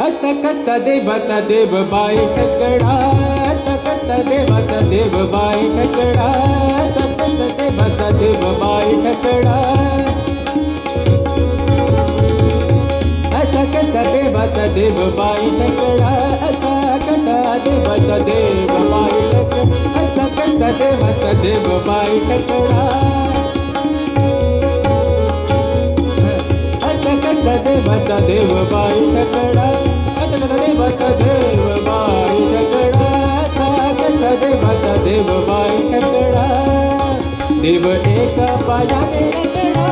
असा कसा देवाचा देव बाई ठकडा, असा कसा देवाचा देव बाई ठकडा, असा कसा देवाचा देव बाई ठकडा, असा कसा देवाचा देव बाई ठकडा, असा कसा देवाचा देव बाई ठकडा, असा कसा देवाचा देव बाई ठकडा, असा कसा देवाचा देव बाई ठकडा, असा कसा देवाचा देव बाई ठकडा, असा कसा देवाचा देव बाई ठकडा. देव एका पायाने रगडा,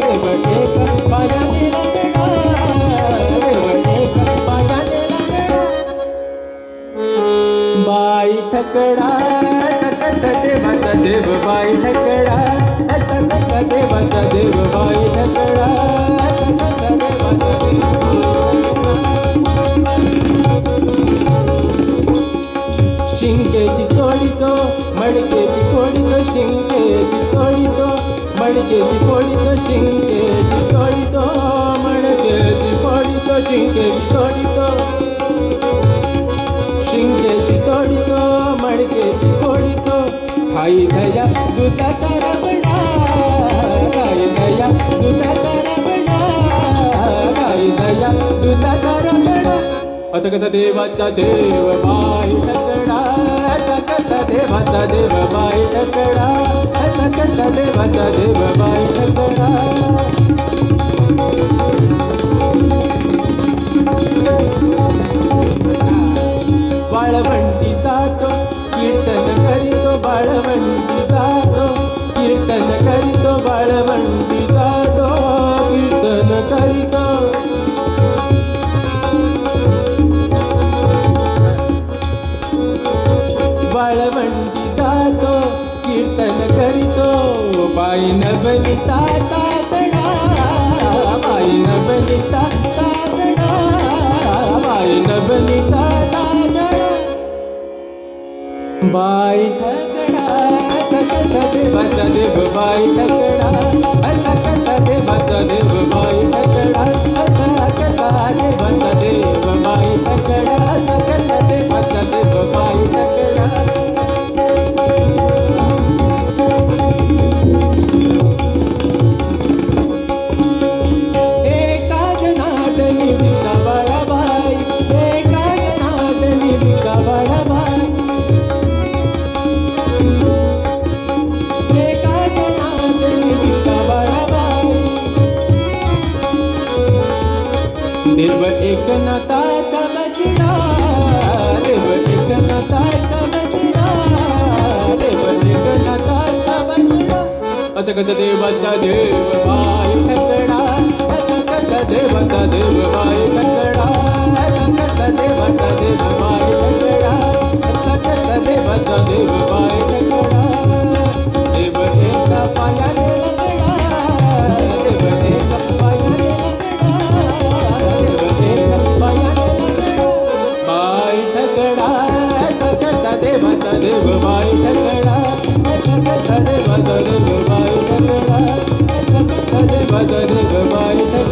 देव एका पायाने रगडा, देव एका पायाने रगडा. बाई ठकडा, असा कसा देवाचा देव बाई ठकडा, असा कसा देवाचा देव बाई ठकडा, असा कसा देवाचा शिंकेची तोडी तो मडकेची कोडी तो, शिंकेची तोडी तो मडकेची कोडी तो, शिंकेची तोडी तो मडकेची कोडी तो, शिंकेची तोडी तो, शिंकेची तोडी तो मडकेची कोडी तो. खाई दया दुधाचा रबडा, खाई दया दुधाचा रबडा, खाई दया दुधाचा रबडा. असा कसा देवाचा देव बाई ठकडा, असा कसा देवाचा देव बाई ठकडा, असा कसा देवाचा देव बाई ठकडा. बाळवंटी जातो कीर्तन करीतो, बाळवंटी जातो कीर्तन करीतो, बाळवंटी जातो कीर्तन करीतो. बाळवंटी जातो कीर्तन करीतो, बाई नवनिता तातडा, बाई नवनिता तातडा, बाई नवनिता तातडा. बाई ठकडा, असा कसा देवाचा देव बाई ठकडा, असा कसा देवाचा देव बाई ठकडा, असा कसा देवाचा देव बाई ठकडा, असा कसा देवाचा देव बाई ठकडा. एका जनार्दनी भिक्षा बाळाबाई, एका जनार्दनी भिक्षा बाळाबाई, एका जनार्दनी भिक्षा बाळाबाई. देव एकनाथाचा बछडा, देव एकनाथाचा बछडा, देव एकनाथाचा बछडा. असा कसा देवाचा देव बाई ठकडा, असा कसा देवाचा देव बाई ठकडा, असा कसा देवाचा देव बाई ठकडा, असा कसा देवाचा देव बाई ठकडा. देव एका पायाने रगडा, देव एका पायाने रगडा, देव एका पायाने रगडा. बाई ठकडा, असा कसा देवाचा देव बाई ठकडा, असा कसा देवाचा देव बाई ठकडा, असा कसा देवाचा देव बाई ठकडा.